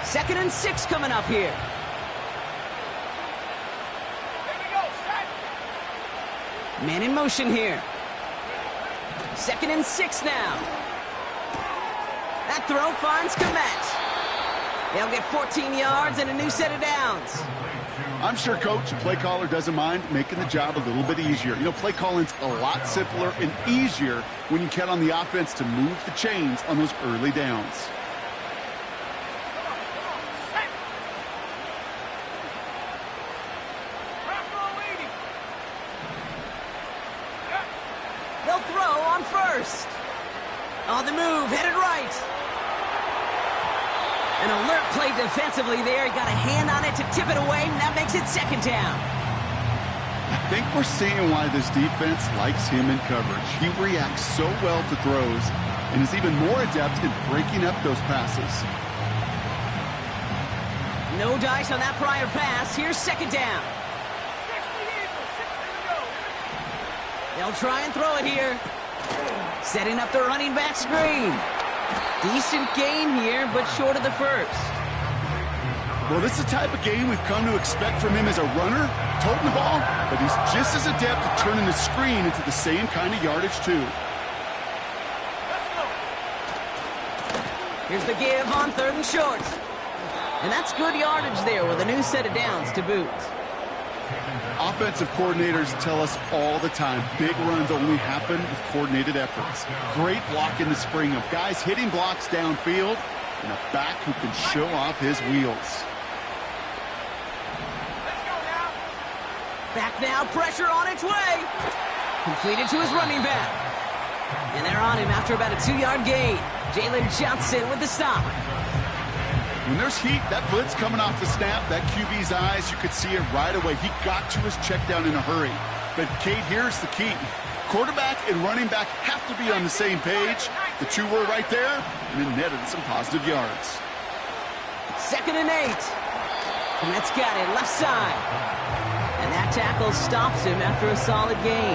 2nd and 6 coming up here. Man in motion here. 2nd and 6 now. That throw finds Komet. They'll get 14 yards and a new set of downs. I'm sure coach and play caller doesn't mind making the job a little bit easier. You know, play calling's a lot simpler and easier when you count on the offense to move the chains on those early downs. They'll throw on first. On the move, headed right. An alert play defensively there. He got a hand on it to tip it away, and that makes it 2nd down. I think we're seeing why this defense likes him in coverage. He reacts so well to throws and is even more adept in breaking up those passes. No dice on that prior pass. Here's 2nd down. They'll try and throw it here. Setting up the running back screen. Decent gain here, but short of the first. Well, this is the type of game we've come to expect from him as a runner, toting the ball, but he's just as adept at turning the screen into the same kind of yardage, too. Here's the give on 3rd and short. And that's good yardage there with a new set of downs to boot. Offensive coordinators tell us all the time, big runs only happen with coordinated efforts. Great block in the spring of guys hitting blocks downfield and a back who can show off his wheels. Back now, pressure on its way. Completed to his running back. And they're on him after about a 2-yard gain. Jalen Johnson with the stop. When there's heat, that blitz coming off the snap, that QB's eyes, you could see it right away. He got to his check down in a hurry. But, Kate, here's the key. Quarterback and running back have to be on the same page. The two were right there, and it netted some positive yards. 2nd and 8. Komet's got it, left side. And that tackle stops him after a solid gain.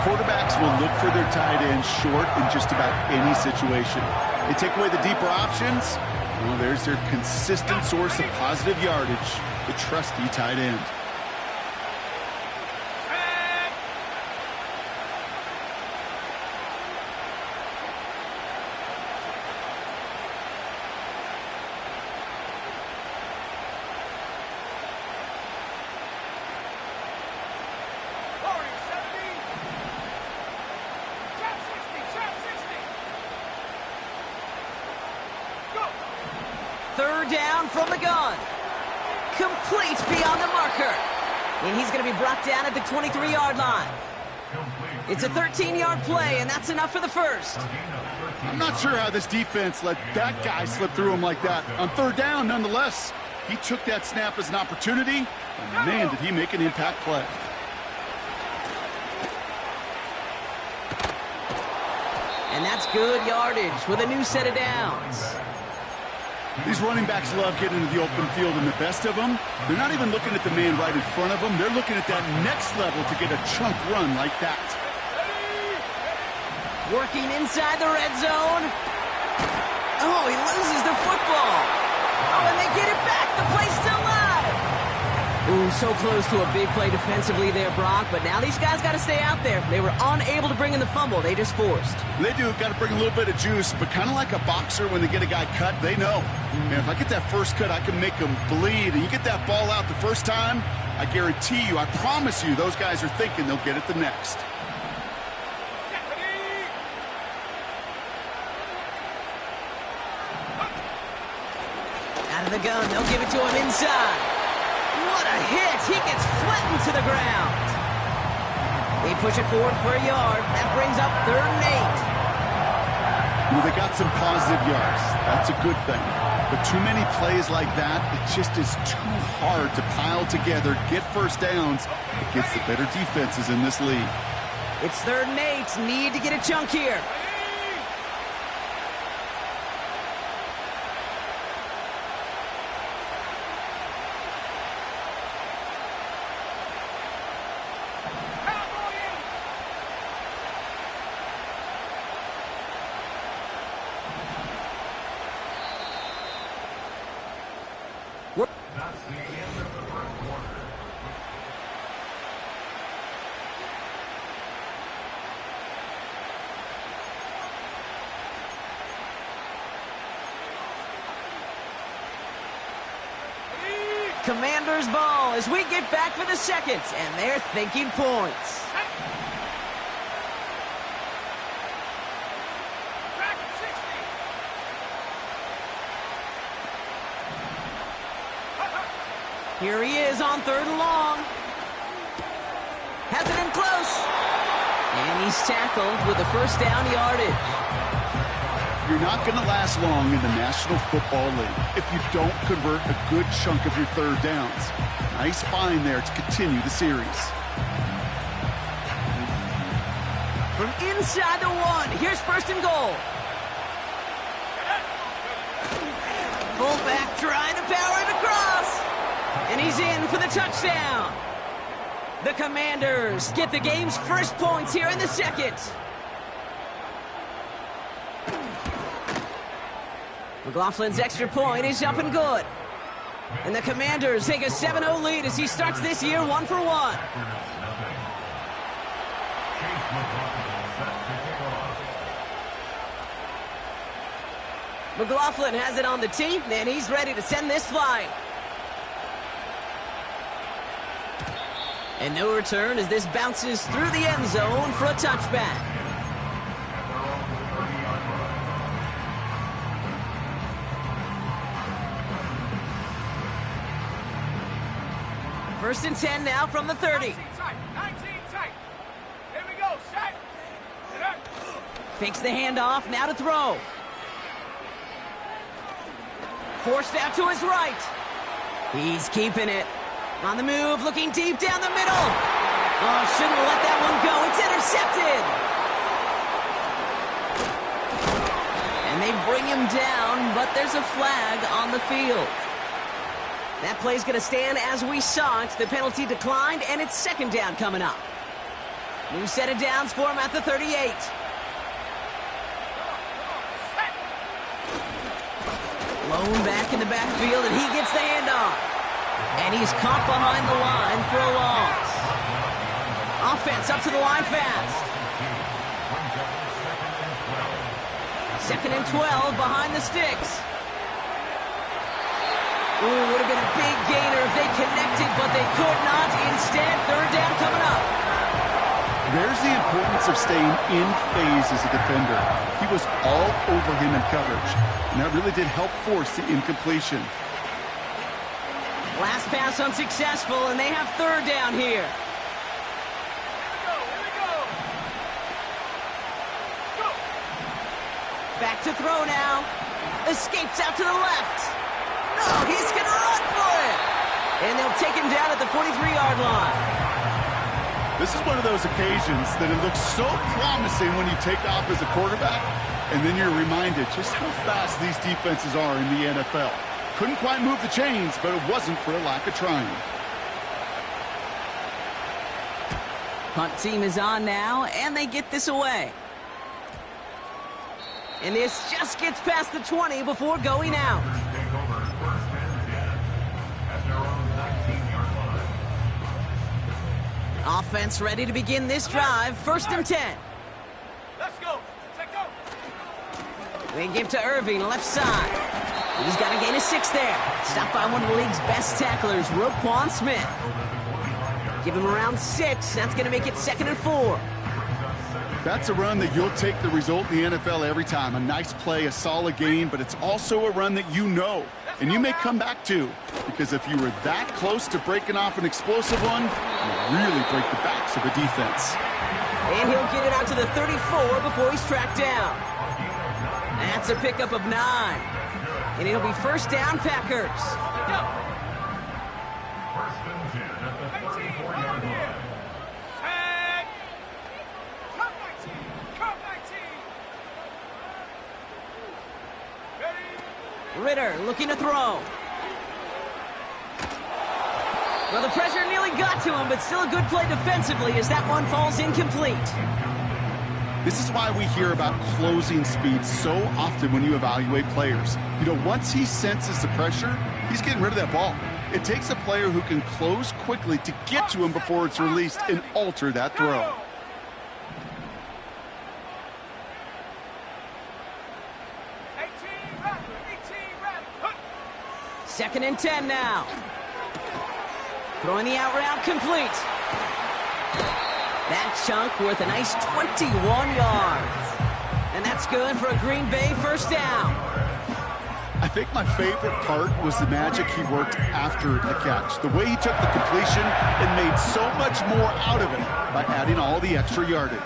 Quarterbacks will look for their tight end short in just about any situation. They take away the deeper options. Well, there's their consistent source of positive yardage, the trusty tight end. From the gun. Complete beyond the marker. And he's going to be brought down at the 23-yard line. It's a 13-yard play, and that's enough for the first. I'm not sure how this defense let that guy slip through him like that. On 3rd down, nonetheless, he took that snap as an opportunity, and man, did he make an impact play. And that's good yardage with a new set of downs. These running backs love getting into the open field, and the best of them, they're not even looking at the man right in front of them. They're looking at that next level to get a chunk run like that. Working inside the red zone. Oh, he loses the football. Oh, and they get it back. The play's still live. Ooh, so close to a big play defensively there, Brock. But now these guys got to stay out there. They were unable to bring in the fumble. They just forced. They do. Got to bring a little bit of juice. But kind of like a boxer when they get a guy cut, they know. Man, if I get that first cut, I can make them bleed. And you get that ball out the first time, I guarantee you, I promise you, those guys are thinking they'll get it the next. Out of the gun, they'll give it to him inside. What a hit! He gets flattened to the ground. They push it forward for a yard. That brings up 3rd and 8. Well, they got some positive yards. That's a good thing. But too many plays like that, it just is too hard to pile together, get first downs against the better defenses in this league. It's 3rd and 8. Need to get a chunk here. That's the end of the first quarter. Commanders ball as we get back for the second, and they're thinking points. Here he is on 3rd and long. Has it in close. And he's tackled with a first down yardage. You're not going to last long in the National Football League if you don't convert a good chunk of your 3rd downs. Nice find there to continue the series. From inside the 1, here's 1st and goal. Fullback trying to power it across. And he's in for the touchdown. The Commanders get the game's first points here in the second. McLaughlin's extra point is up and good. And the Commanders take a 7-0 lead as he starts this year 1 for 1. McLaughlin has it on the tee, and he's ready to send this flying. And no return as this bounces through the end zone for a touchback. First and 10 now from the 30. 19 tight. Here we go, set. Fakes the handoff, now to throw. Forced out to his right. He's keeping it. On the move, looking deep down the middle. Oh, shouldn't let that one go. It's intercepted. And they bring him down, but there's a flag on the field. That play's going to stand as we saw it. The penalty declined, and it's 2nd down coming up. New set of downs for him at the 38. Blown back in the backfield, and he gets the handoff. And he's caught behind the line for a loss. Offense up to the line fast. 2nd and 12 behind the sticks. Ooh, would have been a big gainer if they connected, but they could not. Instead, 3rd down coming up. There's the importance of staying in phase as a defender. He was all over him in coverage, and that really did help force the incompletion. Last pass unsuccessful, and they have 3rd down here. Here we go. Go. Back to throw now. Escapes out to the left. Oh, he's going to run for it. And they'll take him down at the 43-yard line. This is one of those occasions that it looks so promising when you take off as a quarterback, and then you're reminded just how fast these defenses are in the NFL. Couldn't quite move the chains, but it wasn't for a lack of trying. Punt team is on now, and they get this away. And this just gets past the 20 before going out. Offense ready to begin this drive. 1st and 10. Let's go. Let's go. They give to Irving, left side. He's got to gain a 6 there. Stopped by one of the league's best tacklers, Roquan Smith. Give him around 6. That's going to make it 2nd and 4. That's a run that you'll take the result in the NFL every time. A nice play, a solid game, but it's also a run that you know, and you may come back to, because if you were that close to breaking off an explosive one, you really break the backs of a defense. And he'll get it out to the 34 before he's tracked down. That's a pickup of 9. And it'll be 1st down, Packers. First and 10 at the 44-yard line. Tag. Come 19. Come 19. Ready. Ritter looking to throw. Well, the pressure nearly got to him, but still a good play defensively as that one falls incomplete. This is why we hear about closing speed so often when you evaluate players. You know, once he senses the pressure, he's getting rid of that ball. It takes a player who can close quickly to get to him before it's released and alter that throw. Second and 10 now. Throwing the out route complete. That chunk worth a nice 21 yards. And that's good for a Green Bay first down. I think my favorite part was the magic he worked after the catch. The way he took the completion and made so much more out of it by adding all the extra yardage.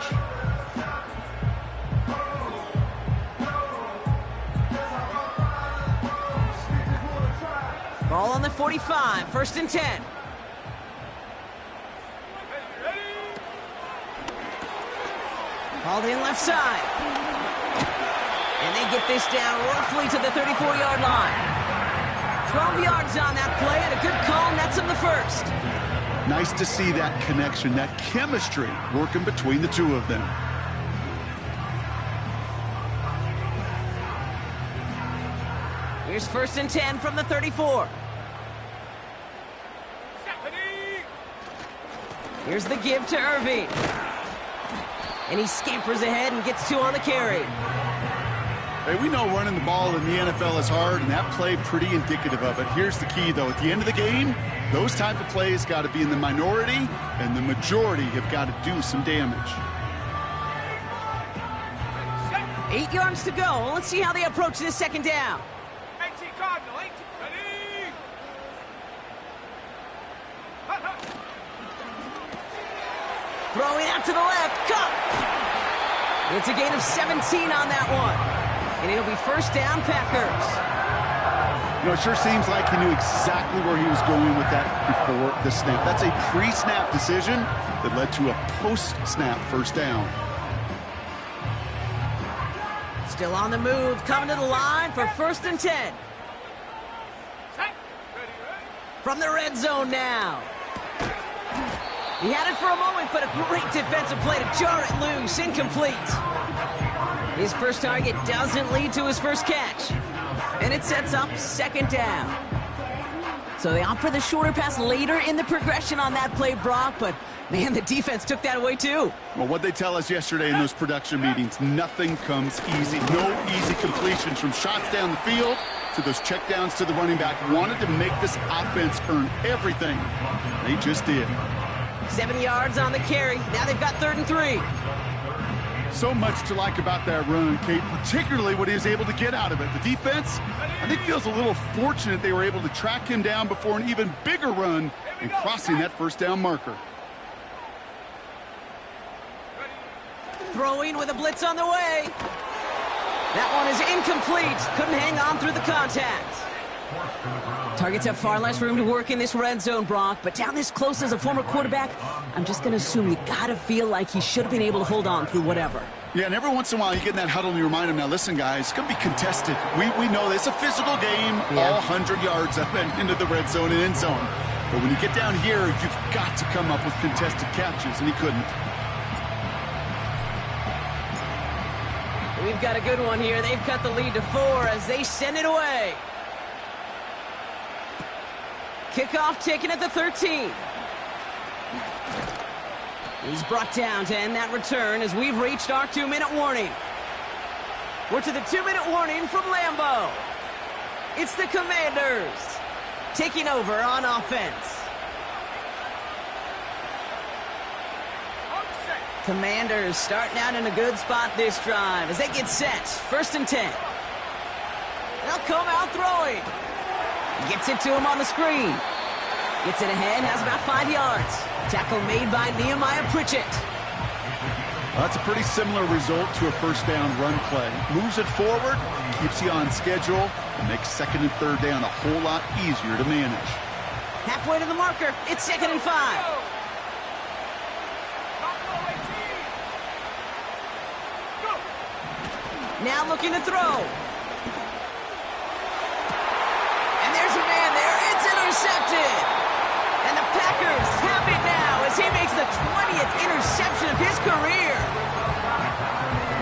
Ball on the 45, first and 10. Hauled in left side. And they get this down roughly to the 34-yard line. 12 yards on that play and a good call nets him the first. Nice to see that connection, that chemistry working between the two of them. Here's first and 10 from the 34. Here's the give to Irving. And he scampers ahead and gets 2 on the carry. Hey, we know running the ball in the NFL is hard, and that play pretty indicative of it. Here's the key, though. At the end of the game, those type of plays got to be in the minority, and the majority have got to do some damage. 8 yards to go. Let's see how they approach this second down. 18 Cardinal, 18. Ready? Throwing out to the left. Cut! It's a gain of 17 on that one. And it'll be first down, Packers. You know, it sure seems like he knew exactly where he was going with that before the snap. That's a pre-snap decision that led to a post-snap first down. Still on the move, coming to the line for first and 10. From the red zone now. He had it for a moment, but a great defensive play to jar it loose. Incomplete. His first target doesn't lead to his first catch. And it sets up second down. So they opt for the shorter pass later in the progression on that play, Brock, but man, the defense took that away too. Well, what they tell us yesterday in those production meetings, nothing comes easy. No easy completions from shots down the field to those checkdowns to the running back. Wanted to make this offense earn everything. They just did. 7 yards on the carry. Now they've got 3rd and 3. So much to like about that run, Kate, particularly what he was able to get out of it. The defense, I think, feels a little fortunate they were able to track him down before an even bigger run and crossing that first down marker. Throwing with a blitz on the way. That one is incomplete. Couldn't hang on through the contact. Targets have far less room to work in this red zone, Brock, but down this close as a former quarterback, I'm just going to assume you got to feel like he should have been able to hold on through whatever. Yeah, and every once in a while you get in that huddle and you remind him, now listen, guys, it's going to be contested. We know this. It's a physical game, all 100 yards up and into the red zone and end zone. But when you get down here, you've got to come up with contested catches, and he couldn't. We've got a good one here. They've cut the lead to 4 as they send it away. Kickoff taken at the 13. He's brought down to end that return as we've reached our 2-minute warning. We're to the 2-minute warning from Lambeau. It's the Commanders taking over on offense. Commanders starting out in a good spot this drive as they get set. 1st and 10. They'll come out throwing. Gets it to him on the screen. Gets it ahead, has about 5 yards. Tackle made by Nehemiah Pritchett. Well, that's a pretty similar result to a first down run play. Moves it forward, keeps you on schedule, and makes 2nd and 3rd down a whole lot easier to manage. Halfway to the marker, it's 2nd and 5. Now looking to throw. And there's a man there. It's intercepted. And the Packers have it now as he makes the 20th interception of his career.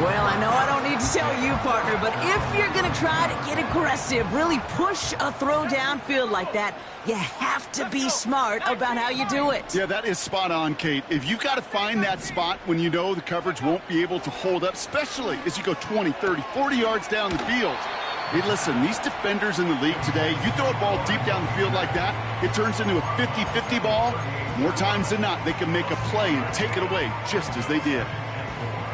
Well, I know I don't need need to tell you, partner, but if you're going to try to get aggressive, really push a throw downfield like that, you have to be smart about how you do it. Yeah, that is spot on, Kate. If you've got to find that spot when you know the coverage won't be able to hold up, especially as you go 20, 30, 40 yards down the field. Hey, listen, these defenders in the league today, you throw a ball deep down the field like that, it turns into a 50-50 ball. More times than not, they can make a play and take it away just as they did.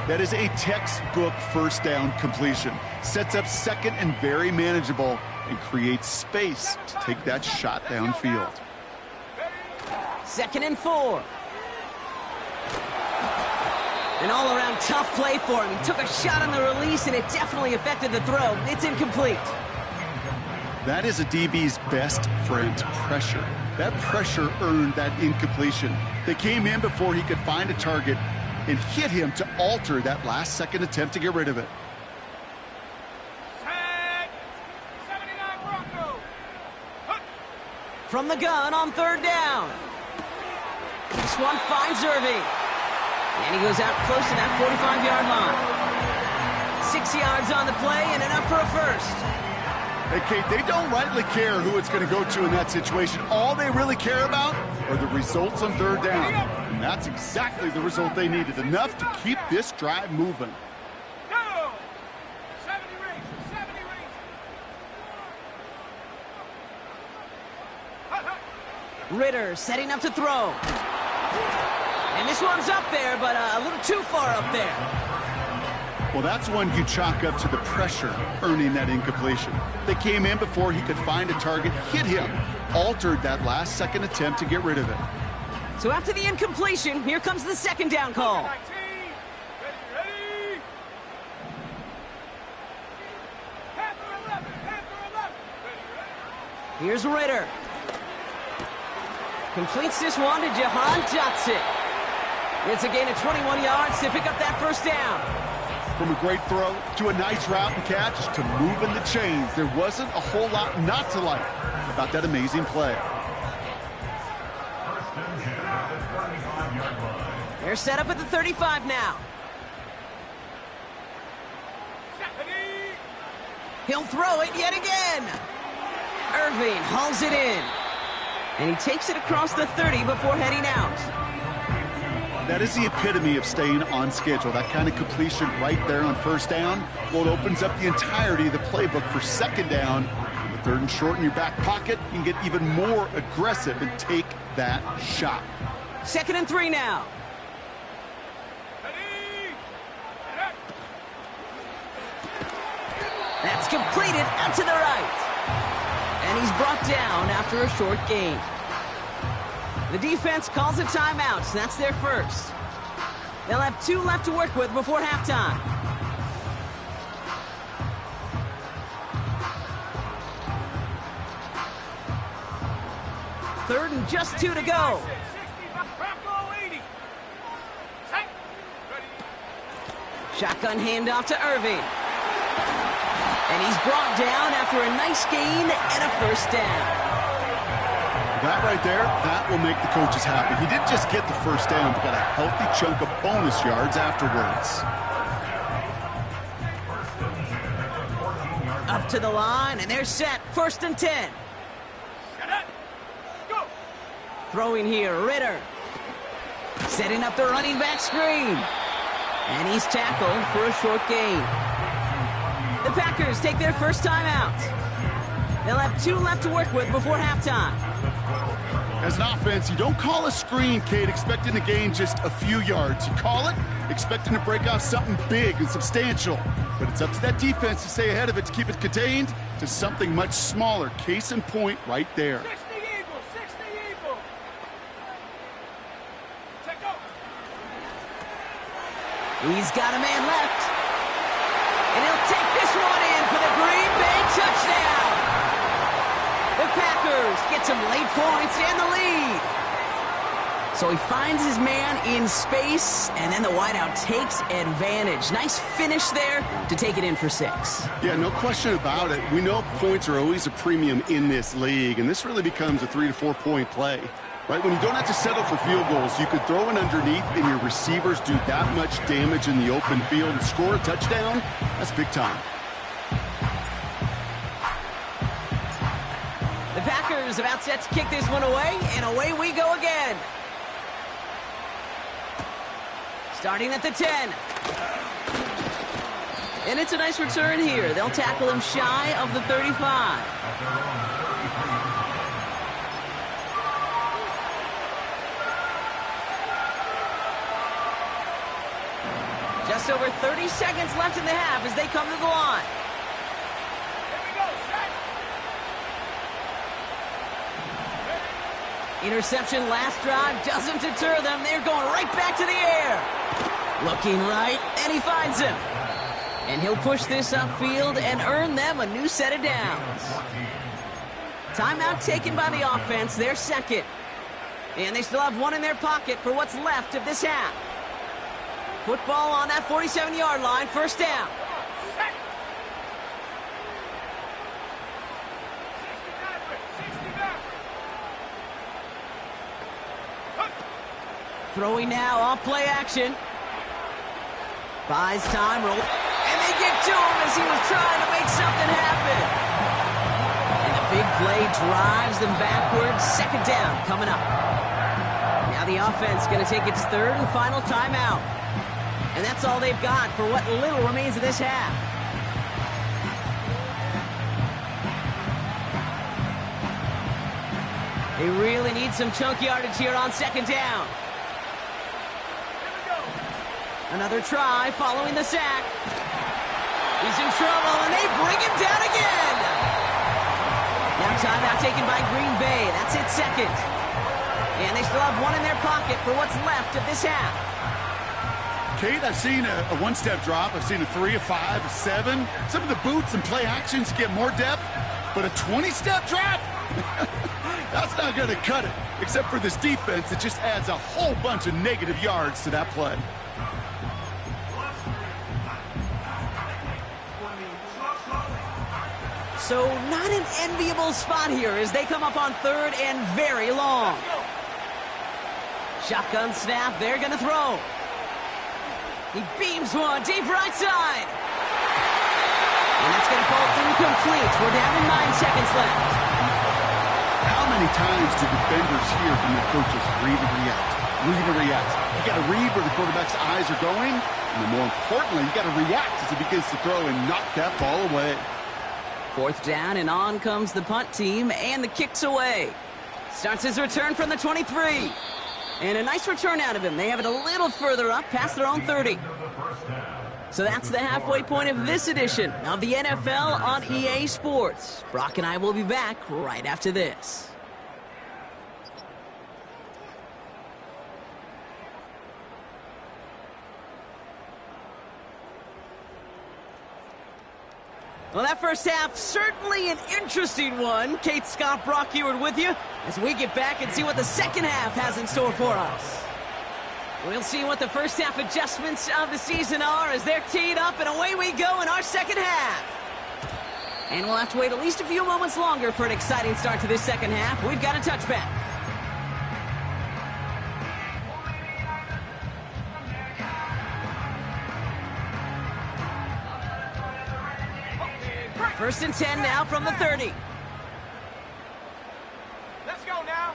That is a textbook first down completion. Sets up second and very manageable and creates space to take that shot downfield. 2nd and 4. An all-around tough play for him. He took a shot on the release, and it definitely affected the throw. It's incomplete. That is a DB's best friend, pressure. That pressure earned that incompletion. They came in before he could find a target and hit him to alter that last-second attempt to get rid of it. Set. 79 Broncos. From the gun on 3rd down. This one finds Irving. And he goes out close to that 45-yard line. 6 yards on the play and enough for a first. Hey, Kate, they don't rightly care who it's going to go to in that situation. All they really care about are the results on 3rd down. And that's exactly the result they needed. Enough to keep this drive moving. Go. 70 range. 70 range. Ritter setting up to throw. And this one's up there, but a little too far up there. Well, that's one you chalk up to the pressure earning that incompletion. They came in before he could find a target, hit him, altered that last-second attempt to get rid of it. So after the incompletion, here comes the 2nd down call. 19. Ready. Panther 11. Panther 11. Ready. Here's Ritter. Completes this one to Jahan Johnson. It's a gain of 21 yards to pick up that 1st down. From a great throw to a nice route and catch to moving the chains, there wasn't a whole lot not to like about that amazing play. They're set up at the 35 now. He'll throw it yet again. Irving hauls it in. And he takes it across the 30 before heading out. That is the epitome of staying on schedule. That kind of completion right there on 1st down. Well, it opens up the entirety of the playbook for 2nd down. With 3rd and short in your back pocket, you can get even more aggressive and take that shot. 2nd and 3 now. That's completed out to the right. And he's brought down after a short gain. The defense calls a timeout. That's their first. They'll have 2 left to work with before halftime. Third and just 2 to go. Shotgun handoff to Irving. And he's brought down after a nice gain and a 1st down. That right there, that will make the coaches happy. He didn't just get the 1st down, but got a healthy chunk of bonus yards afterwards. Up to the line, and they're set. 1st and 10. Go. Throwing here, Ritter. Setting up the running back screen. And he's tackled for a short gain. The Packers take their first time out. They'll have 2 left to work with before halftime. As an offense, you don't call a screen, Kate, expecting to gain just a few yards. You call it expecting to break off something big and substantial. But it's up to that defense to stay ahead of it, to keep it contained to something much smaller. Case in point right there. 60 Eagles, 60 Eagles. Check go. He's got a man left. And he'll take this one in for the Green Bay touchdown. The Packers get some late points and the lead. So he finds his man in space, and then the wideout takes advantage. Nice finish there to take it in for 6. Yeah, no question about it. We know points are always a premium in this league, and this really becomes a 3 to 4 point play. Right, when you don't have to settle for field goals, you could throw it underneath and your receivers do that much damage in the open field and score a touchdown. That's big time. The Packers about set to kick this one away, and away we go again. Starting at the 10. And it's a nice return here. They'll tackle him shy of the 35. Just over 30 seconds left in the half as they come to the line. Interception last drive doesn't deter them. They're going right back to the air. Looking right, and he finds him. And he'll push this upfield and earn them a new set of downs. Timeout taken by the offense, their second. And they still have one in their pocket for what's left of this half. Football on that 47-yard line, first down. Throwing now, off play action. Buys time, roll. And they get to him as he was trying to make something happen. And the big play drives them backwards. Second down coming up. Now the offense going to take its third and final timeout. And that's all they've got for what little remains of this half. They really need some chunk yardage here on second down. Another try following the sack. He's in trouble, and they bring him down again. Now timeout taken by Green Bay. That's its second. And they still have one in their pocket for what's left of this half. Kate, I've seen a one-step drop. I've seen a 3, a 5, a 7. Some of the boots and play actions get more depth, but a 20-step drop? That's not going to cut it. Except for this defense, it just adds a whole bunch of negative yards to that play. So not an enviable spot here as they come up on third and very long. Shotgun snap, they're going to throw. He beams one deep right side. And that's going to fall incomplete. We're down to 9 seconds left. How many times do defenders hear from their coaches, read and react, read and react? You got to read where the quarterback's eyes are going, and then more importantly, you got to react as he begins to throw and knock that ball away. Fourth down, and on comes the punt team, and the kick's away. Starts his return from the 23. And a nice return out of him. They have it a little further up, past their own 30. So that's the halfway point of this edition of the NFL on EA Sports. Brock and I will be back right after this. Well, that first half, certainly an interesting one. Kate, Scott, Brock Ewart with you as we get back and see what the second half has in store for us. We'll see what the first half adjustments of the season are as they're teed up, and away we go in our second half. And we'll have to wait at least a few moments longer for an exciting start to this second half. We've got a touchback. First and 10 now from the 30. Let's go now.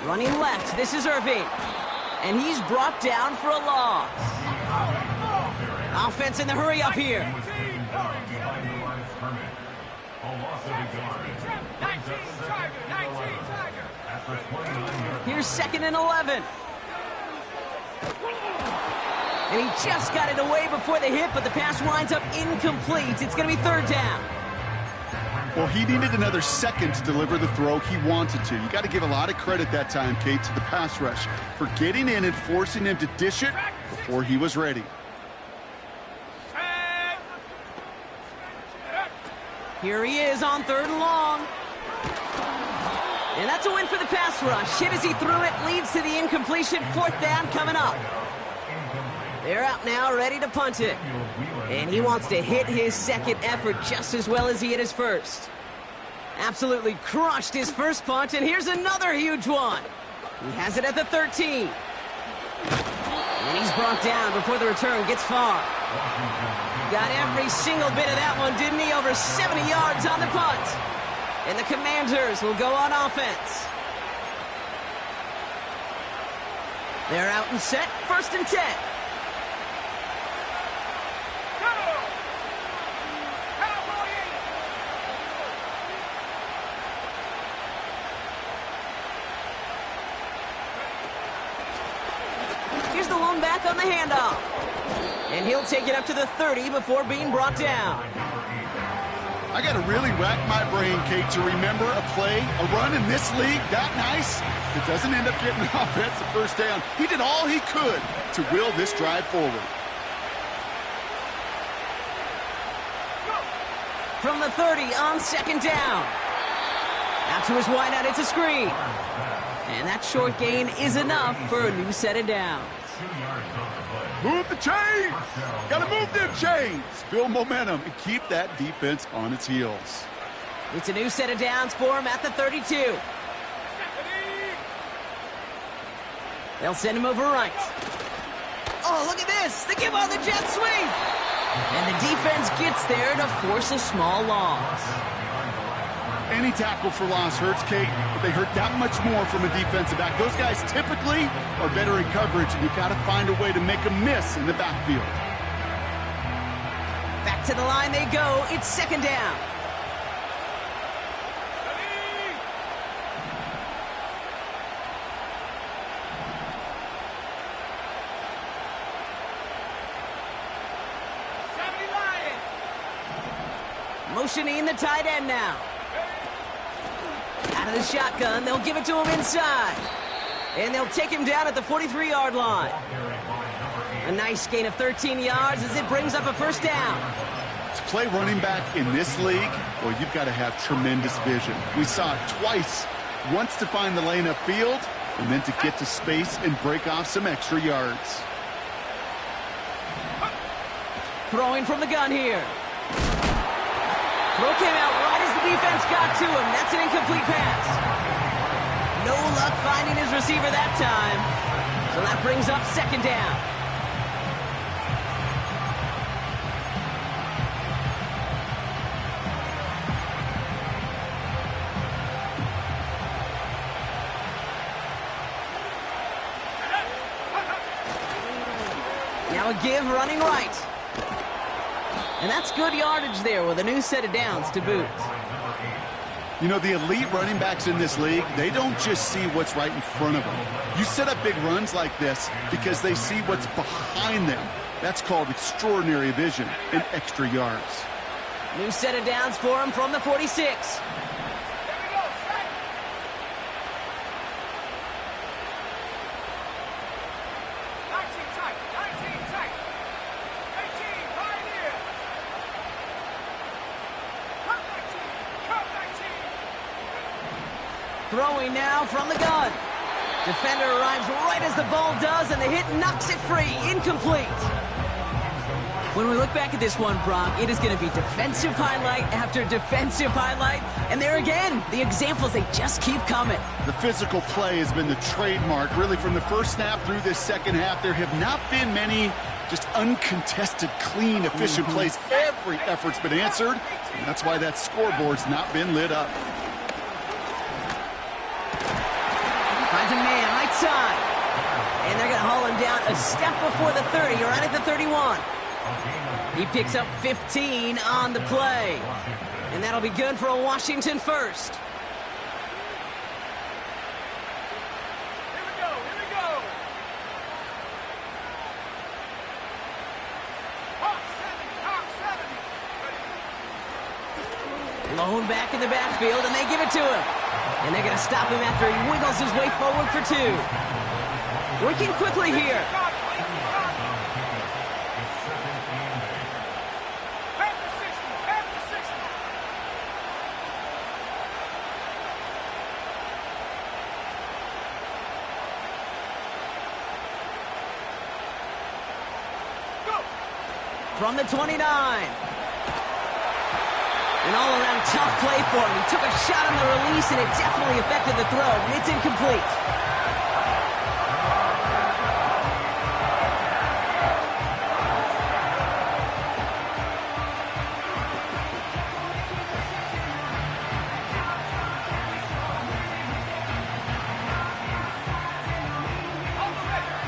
Running left, this is Irving. And he's brought down for a loss. Offense in the hurry up here. 19 Tiger. Here's second and 11. And he just got it away before the hit, but the pass winds up incomplete. It's going to be third down. Well, he needed another second to deliver the throw he wanted to. You got to give a lot of credit that time, Kate, to the pass rush for getting in and forcing him to dish it before he was ready. Here he is on third and long. And that's a win for the pass rush. Hit as he threw it, leads to the incompletion. Fourth down coming up. They're out now, ready to punt it. And he wants to hit his second effort just as well as he hit his first. Absolutely crushed his first punch, and here's another huge one. He has it at the 13. And he's brought down before the return gets far. Got every single bit of that one, didn't he? Over 70 yards on the punt. And the Commanders will go on offense. They're out and set, 1st and 10. Here's the lone back on the handoff. And he'll take it up to the 30 before being brought down. I got to really rack my brain, Kate, to remember a play, a run in this league that nice. It doesn't end up getting an offensive first down. He did all he could to will this drive forward. From the 30 on 2nd down. Out to his wideout, it's a screen. And that short gain is enough for a new set of downs. Move the chains! Gotta move them chains! Build momentum and keep that defense on its heels. It's a new set of downs for him at the 32. They'll send him over right. Oh, look at this! They give on the jet sweep! And the defense gets there to force a small loss. Any tackle for loss hurts, Kate, but they hurt that much more from a defensive back. Those guys typically are better in coverage, and you've got to find a way to make a miss in the backfield. Back to the line they go. It's 2nd down. Motioning the tight end now. Out of the shotgun, they'll give it to him inside. And they'll take him down at the 43-yard line. A nice gain of 13 yards as it brings up a 1st down. To play running back in this league, well, you've got to have tremendous vision. We saw it twice. Once to find the lane upfield, and then to get to space and break off some extra yards. Throwing from the gun here. Throw came out right as the defense got to him. That's an incomplete pass. No luck finding his receiver that time. So that brings up 2nd down. Now a give running right. And that's good yardage there with a new set of downs to boot. You know, the elite running backs in this league, they don't just see what's right in front of them. You set up big runs like this because they see what's behind them. That's called extraordinary vision and extra yards. New set of downs for him from the 46. Throwing now from the gun. Defender arrives right as the ball does, and the hit knocks it free. Incomplete. When we look back at this one, Brock, it is going to be defensive highlight after defensive highlight. And there again, the examples, they just keep coming. The physical play has been the trademark. Really, from the first snap through this second half, there have not been many just uncontested, clean, efficient plays. Every effort's been answered, and that's why that scoreboard's not been lit up. Finds a man right side. And they're going to haul him down a step before the 30, right at the 31. He picks up 15 on the play. And that'll be good for a Washington first. Here we go. Hawk 70. Lone back in the backfield, and they give it to him. And they're going to stop him after he wiggles his way forward for 2. Working quickly here. From the 29. An all-around tough play for him. He took a shot on the release, and it definitely affected the throw, and it's incomplete.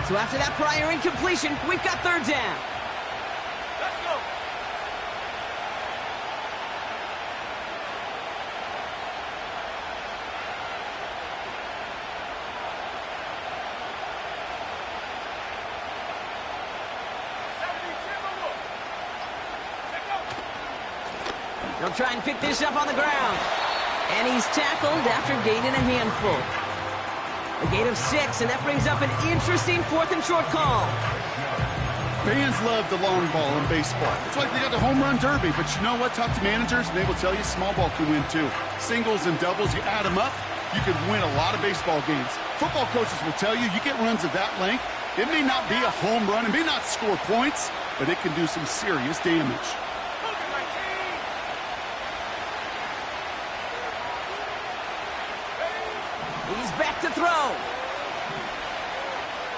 So after that prior incompletion, we've got third down. Let's go. They'll try and pick this up on the ground. And he's tackled after gaining a handful. A gain of 6, and that brings up an interesting 4th and short call. Fans love the long ball in baseball. It's like they got the home run derby, but you know what? Talk to managers, and they will tell you small ball can win too. Singles and doubles, you add them up, you can win a lot of baseball games. Football coaches will tell you, you get runs of that length, it may not be a home run, it may not score points, but it can do some serious damage. He's back to throw.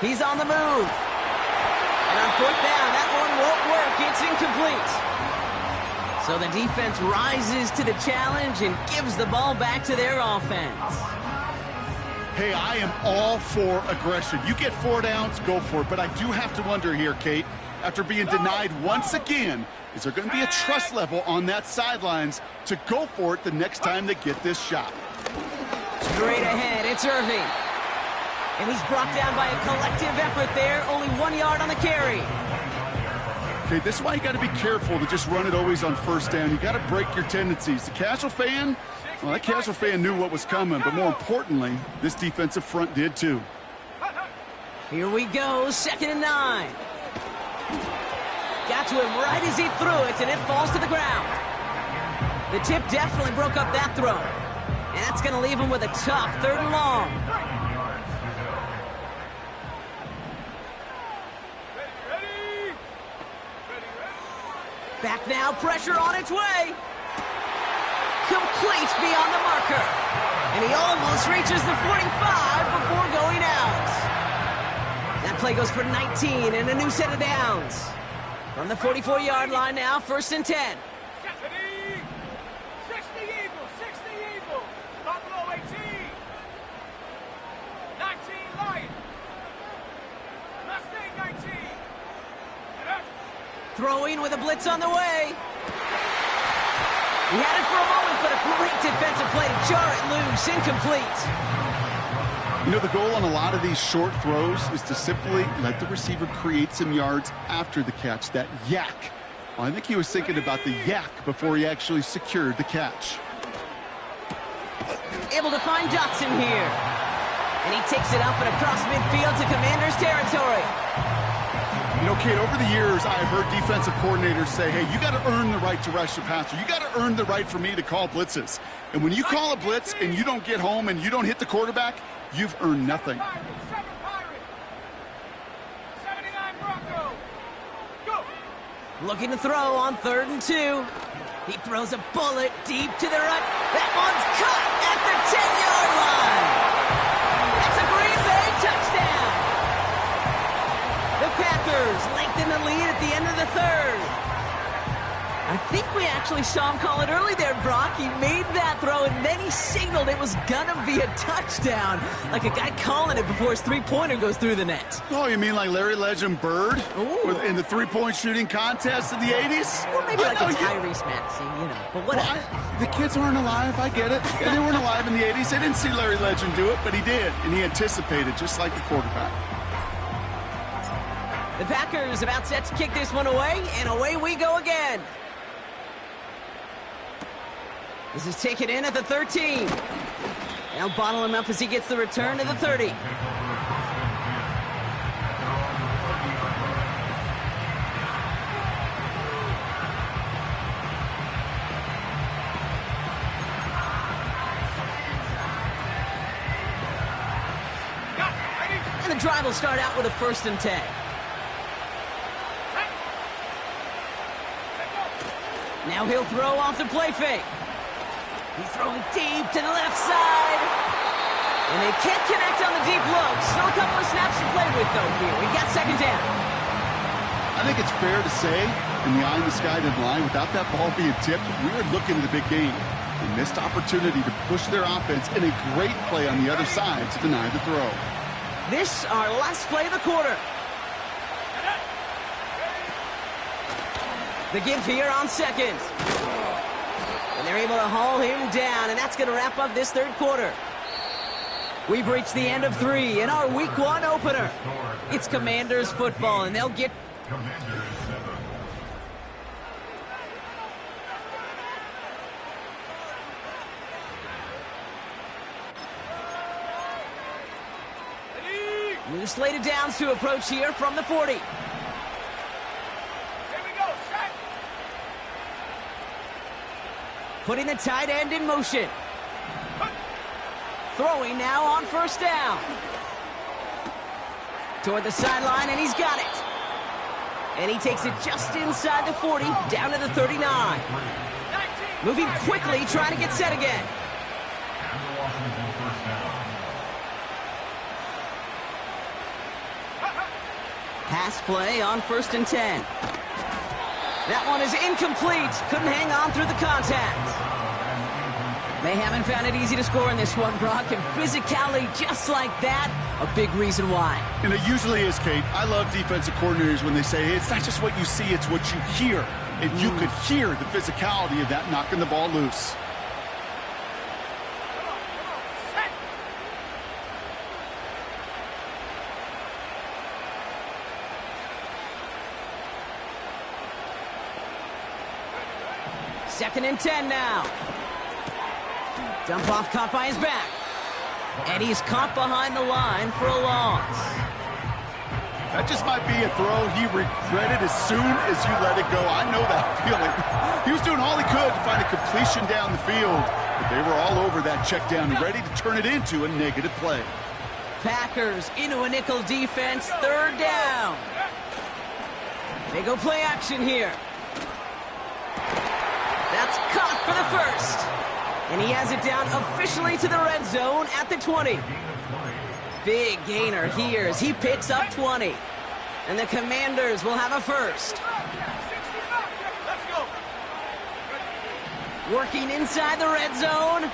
He's on the move. And on 4th down, that one won't work. It's incomplete. So the defense rises to the challenge and gives the ball back to their offense. Hey, I am all for aggression. You get 4 downs, go for it. But I do have to wonder here, Kate, after being denied once again, is there going to be a trust level on that sidelines to go for it the next time they get this shot? Straight ahead, it's Irving. And he's brought down by a collective effort there. Only 1 yard on the carry. Okay, this is why you got to be careful to just run it always on 1st down. You got to break your tendencies. The casual fan, well, that casual fan knew what was coming, but more importantly, this defensive front did too. Here we go, 2nd and 9. Got to him right as he threw it, and it falls to the ground. The tip definitely broke up that throw. And that's going to leave him with a tough 3rd and long. Ready. Back now, pressure on its way. Complete beyond the marker. And he almost reaches the 45 before going out. That play goes for 19 and a new set of downs. From the 44-yard line now, 1st and 10. Throwing with a blitz on the way. He had it for a moment, but a great defensive play to jar it loose. Incomplete. You know, the goal on a lot of these short throws is to simply let the receiver create some yards after the catch, that yak. Well, I think he was thinking about the yak before he actually secured the catch. Able to find Dotson here. And he takes it up and across midfield to Commander's territory. You know, Kate, over the years, I've heard defensive coordinators say, hey, you got to earn the right to rush the passer. You got to earn the right for me to call blitzes. And when you call a blitz and you don't get home and you don't hit the quarterback, you've earned nothing. 79 Bronco. Go. Looking to throw on 3rd and 2. He throws a bullet deep to the right. That one's caught at the 10-yard line. That's a Green Bay touchdown. The Packers lengthen the lead at the end of the 3rd. I think we actually saw him call it early there, Brock. He made that throw, and then he signaled it was gonna be a touchdown. Like a guy calling it before his three-pointer goes through the net. Oh, you mean like Larry Legend Bird in the three-point shooting contest in the 80s? Or maybe like a Tyrese Maxey, you know, but whatever. Well, the kids aren't alive, I get it. Yeah, they weren't alive in the 80s. They didn't see Larry Legend do it, but he did, and he anticipated, just like the quarterback. The Packers about set to kick this one away, and away we go again. This is taken in at the 13. They'll bottle him up as he gets the return to the 30. And the drive will start out with a 1st and 10. Now Now he'll throw off the play fake. He's throwing deep to the left side. And they can't connect on the deep look. Still a couple of snaps to play with, though, here. We got second down. I think it's fair to say, in the eye-in-the-sky line, without that ball being tipped, we were looking at the big game. They missed opportunity to push their offense and a great play on the other side to deny the throw. This, our last play of the quarter. The give here on second. And they're able to haul him down, and that's going to wrap up this third quarter. We've reached the end of 3 in our Week 1 opener. It's Commanders football, and they'll get... Commanders 7. New slated downs to approach here from the 40. Here we go, set. Putting the tight end in motion. Throwing now on first down. Toward the sideline, and he's got it. And he takes it just inside the 40, down to the 39. Moving quickly, trying to get set again. And the Washington first down. Pass play on 1st and 10. That one is incomplete. Couldn't hang on through the contact. They haven't found it easy to score in this one, Brock, and physicality just like that, a big reason why. And it usually is, Kate. I love defensive coordinators when they say, hey, it's not just what you see, it's what you hear. And you could hear the physicality of that knocking the ball loose. Second and 10 now. Dump off caught by his back. And he's caught behind the line for a loss. That just might be a throw he regretted as soon as you let it go. I know that feeling. He was doing all he could to find a completion down the field, but they were all over that check down, ready to turn it into a negative play. Packers into a nickel defense, third down. They go play action here. That's caught for the first. And he has it down officially to the red zone at the 20. Big gainer here as he picks up 20. And the Commanders will have a first. Let's go. Working inside the red zone.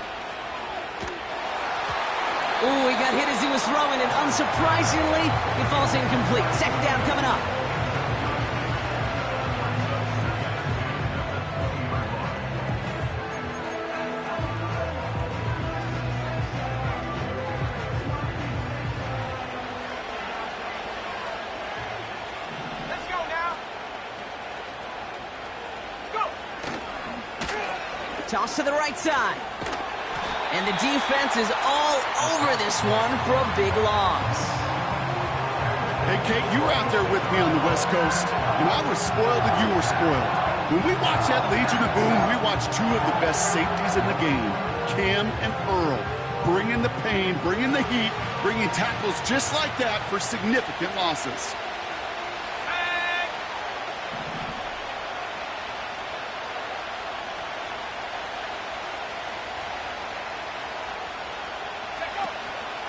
Ooh, he got hit as he was throwing, and unsurprisingly, he falls incomplete. Second down coming up. Toss to the right side. And the defense is all over this one for a big loss. Hey, Kate, you were out there with me on the West Coast, and I was spoiled and you were spoiled. When we watched that Legion of Boom, we watched two of the best safeties in the game, Cam and Earl, bringing the pain, bringing the heat, bringing tackles just like that for significant losses.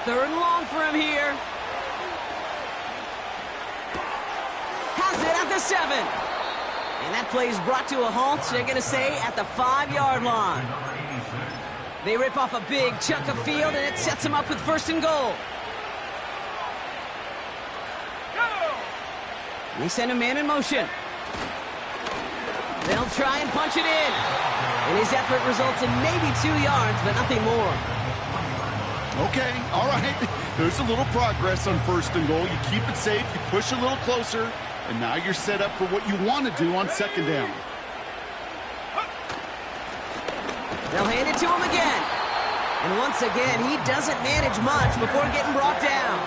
Third and long for him here. Has it at the 7. And that play is brought to a halt, they're going to say, at the 5-yard line. They rip off a big chunk of field, and it sets them up with first and goal. And they send a man in motion. They'll try and punch it in. And his effort results in maybe 2 yards, but nothing more. Okay, all right. There's a little progress on first and goal. You keep it safe, you push a little closer, and now you're set up for what you want to do on second down. They'll hand it to him again. And once again, he doesn't manage much before getting brought down.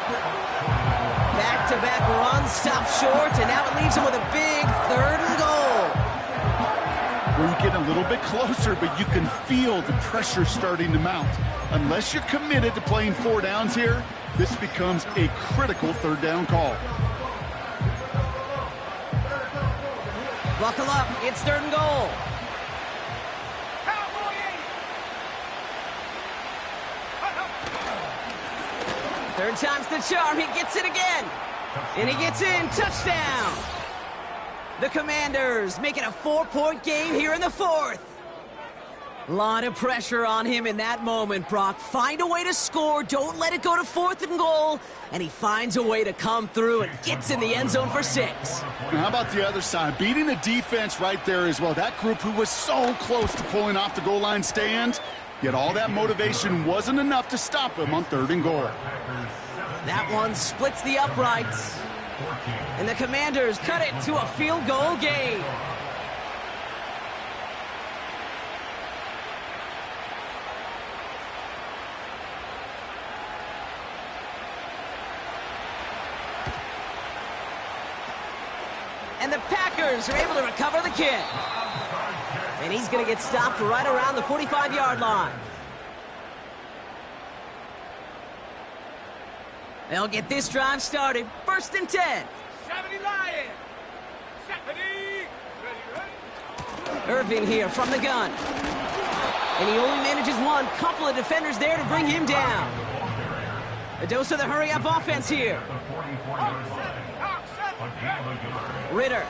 Back-to-back runs stop short, and now it leaves him with a big third and goal. We're getting a little bit closer, but you can feel the pressure starting to mount. Unless you're committed to playing 4 downs here, this becomes a critical third down call. Buckle up, it's third and goal. Third time's the charm. He gets it again. And he gets in. Touchdown. The Commanders make it a 4-point game here in the fourth. A lot of pressure on him in that moment, Brock. Find a way to score. Don't let it go to 4th and goal. And he finds a way to come through and gets in the end zone for 6. Now, how about the other side? Beating the defense right there as well. That group who was so close to pulling off the goal line stand, yet all that motivation wasn't enough to stop him on 3rd and goal. That one splits the uprights. And the Commanders cut it to a field goal game. And the Packers are able to recover the kick. And he's going to get stopped right around the 45-yard line. They'll get this drive started. 1st and 10. 70 Lions. 70. Ready. Irvin here from the gun. And he only manages one. Couple of defenders there to bring him down. A dose of the hurry-up offense here. Ritter.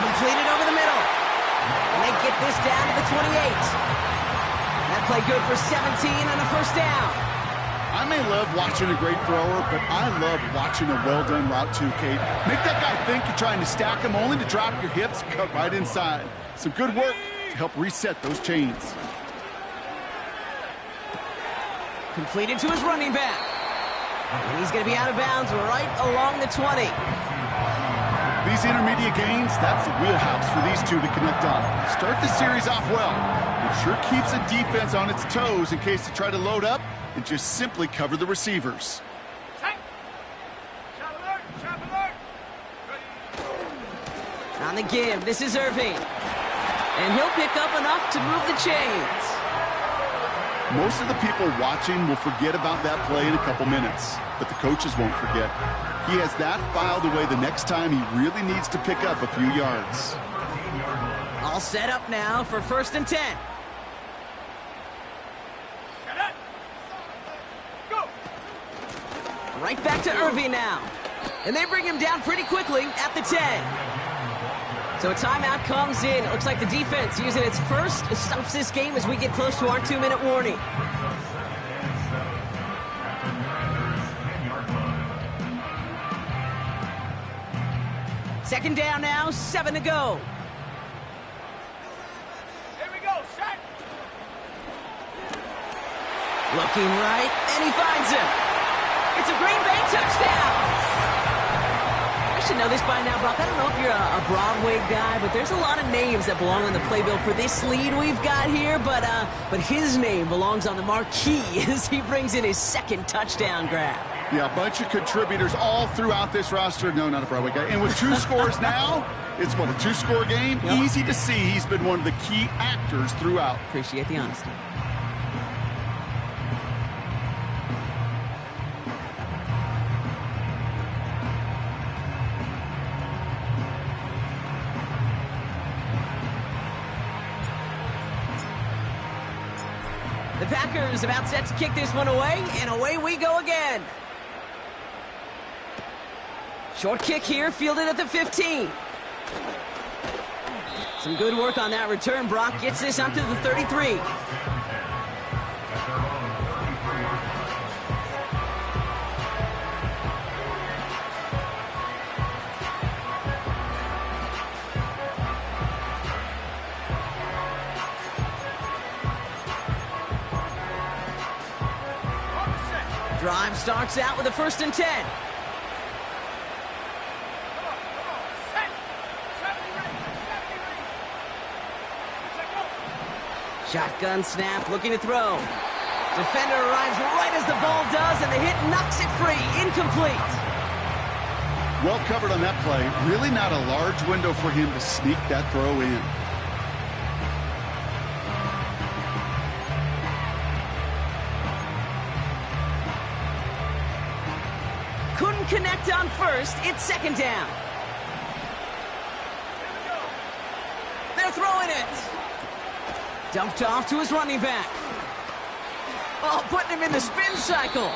Completed over the middle. And they get this down to the 28. That play good for 17 and a first down. I may love watching a great thrower, but I love watching a well-done route too, Kate. Make that guy think you're trying to stack him only to drop your hips, cut right inside. Some good work to help reset those chains. Completed to his running back. And he's going to be out of bounds right along the 20. These intermediate gains, that's the wheelhouse for these two to connect on. Start the series off well. It sure keeps the defense on its toes in case they try to load up and just simply cover the receivers. On the give, this is Irving. And he'll pick up enough to move the chains. Most of the people watching will forget about that play in a couple minutes, but the coaches won't forget. He has that filed away the next time he really needs to pick up a few yards. All set up now for 1st and 10. Right back to Irving now. And they bring him down pretty quickly at the 10. So a timeout comes in. It looks like the defense using its first stops this game as we get close to our 2-minute warning. Second down now, 7 to go. Here we go, set. Looking right, and he finds him. It's a Green Bay touchdown. I should know this by now, Brock. I don't know if you're a Broadway guy, but there's a lot of names that belong on the playbill for this lead we've got here. But his name belongs on the marquee as he brings in his 2nd touchdown grab. Yeah, a bunch of contributors all throughout this roster. No, not a Broadway guy. And with 2 scores now, it's what, a 2-score game? Yep. Easy to see he's been one of the key actors throughout. Appreciate the honesty. The Packers about set to kick this one away, and away we go again. Short kick here, fielded at the 15. Some good work on that return. Brock gets this up to the 33. Drive starts out with a 1st and 10. Shotgun snap, looking to throw. Defender arrives right as the ball does, and the hit knocks it free. Incomplete. Well covered on that play. Really not a large window for him to sneak that throw in. Couldn't connect on 1st. It's 2nd down. They're throwing it. Dumped off to his running back. Oh, putting him in the spin cycle.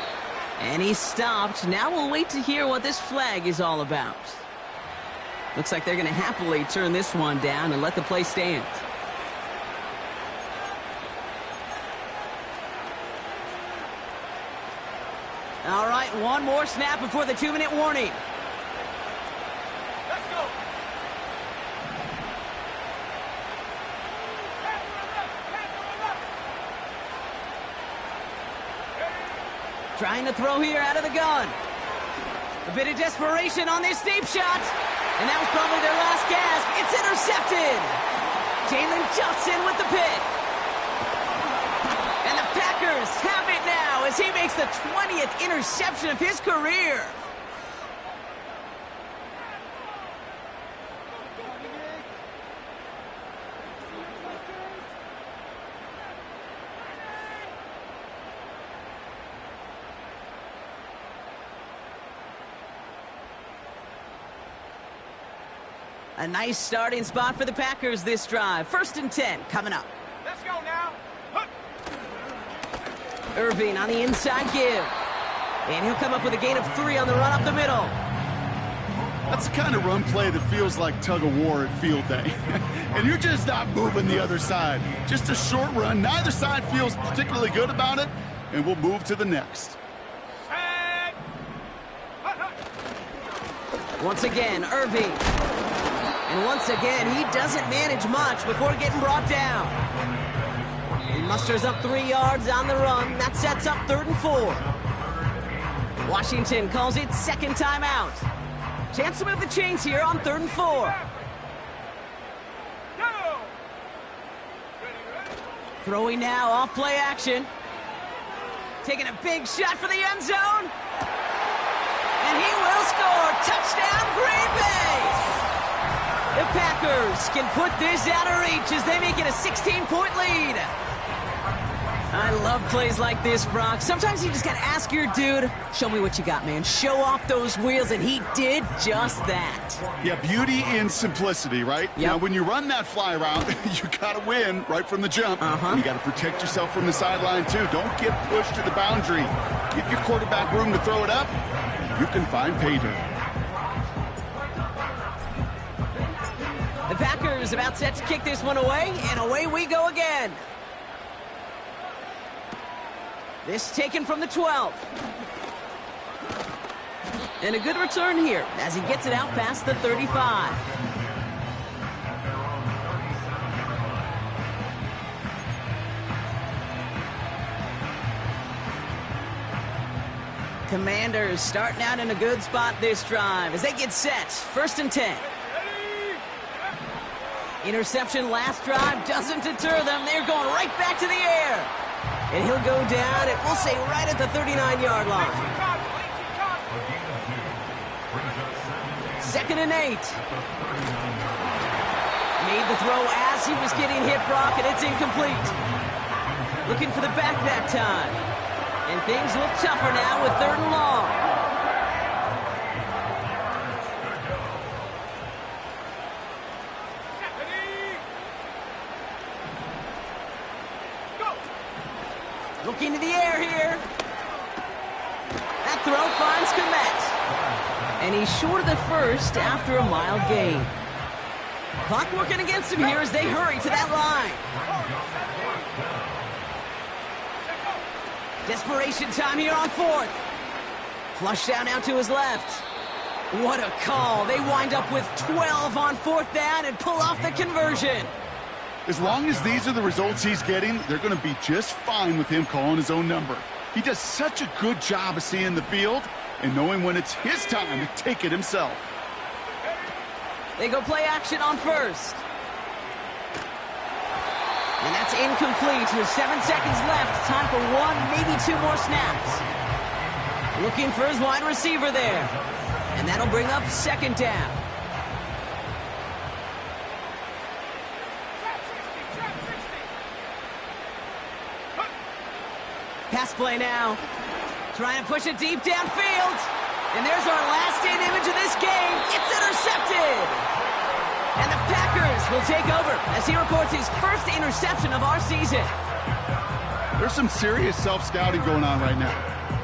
And he stopped. Now we'll wait to hear what this flag is all about. Looks like they're going to happily turn this one down and let the play stand. All right, one more snap before the 2-minute warning. Let's go. Trying to throw here out of the gun. A bit of desperation on this deep shot. And that was probably their last gasp. It's intercepted. Jalen Johnson with the pick. And the Packers have it now as he makes the 20th interception of his career. A nice starting spot for the Packers this drive. 1st and 10 coming up. Let's go now. Hup. Irving on the inside give. And he'll come up with a gain of 3 on the run up the middle. That's the kind of run play that feels like tug-of-war at field day. And you're just not moving the other side. Just a short run. Neither side feels particularly good about it. And we'll move to the next. Set. Hut, hut. Once again, Irving. And once again, he doesn't manage much before getting brought down. He musters up 3 yards on the run. That sets up 3rd and 4. Washington calls it 2nd timeout. Chance to move the chains here on 3rd and 4. Go. Ready, ready. Throwing now off play action. Taking a big shot for the end zone. And he will score. Touchdown, Green Bay. The Packers can put this out of reach as they make it a 16-point lead. I love plays like this, Brock. Sometimes you just got to ask your dude, show me what you got, man. Show off those wheels, and he did just that. Yeah, beauty in simplicity, right? Yep. Now, when you run that fly route, you got to win right from the jump. You got to protect yourself from the sideline, too. Don't get pushed to the boundary. Give your quarterback room to throw it up. You can find pay dirt. The Packers about set to kick this one away, and away we go again. This taken from the 12. And a good return here as he gets it out past the 35. Commanders starting out in a good spot this drive as they get set. 1st and 10. Interception last drive doesn't deter them. They're going right back to the air. And he'll go down, and we'll say right at the 39-yard line. 2nd and 8. Made the throw as he was getting hit, Brock, and it's incomplete. Looking for the back that time. And things look tougher now with 3rd and long. Looking to the air here. That throw finds Komet. And he's short of the 1st after a mild gain. Clock working against him here as they hurry to that line. Desperation time here on 4th. Flush down out to his left. What a call. They wind up with 12 on 4th down and pull off the conversion. As long as these are the results he's getting, they're going to be just fine with him calling his own number. He does such a good job of seeing the field and knowing when it's his time to take it himself. They go play action on 1st. And that's incomplete with 7 seconds left. Time for 1, maybe 2 more snaps. Looking for his wide receiver there. And that'll bring up 2nd down. Pass play now. Trying to push it deep downfield. And there's our last-in image of this game. It's intercepted. And the Packers will take over as he reports his 1st interception of our season. There's some serious self-scouting going on right now.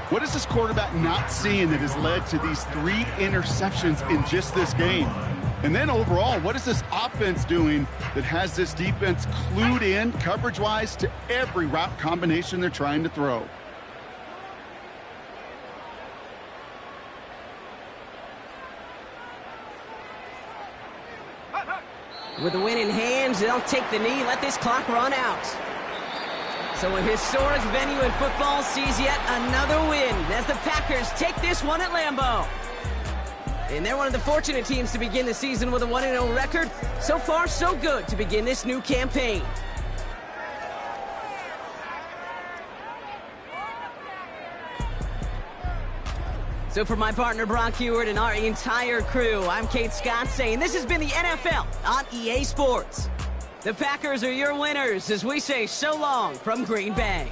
What is this quarterback not seeing that has led to these 3 interceptions in just this game? And then overall, what is this offense doing that has this defense clued in coverage-wise to every route combination they're trying to throw? With the win in hand, they'll take the knee, let this clock run out. So a historic venue in football sees yet another win as the Packers take this one at Lambeau. And they're one of the fortunate teams to begin the season with a 1-0 record. So far, so good to begin this new campaign. So for my partner Brock Heward and our entire crew, I'm Kate Scott saying this has been the NFL on EA Sports. The Packers are your winners as we say so long from Green Bay.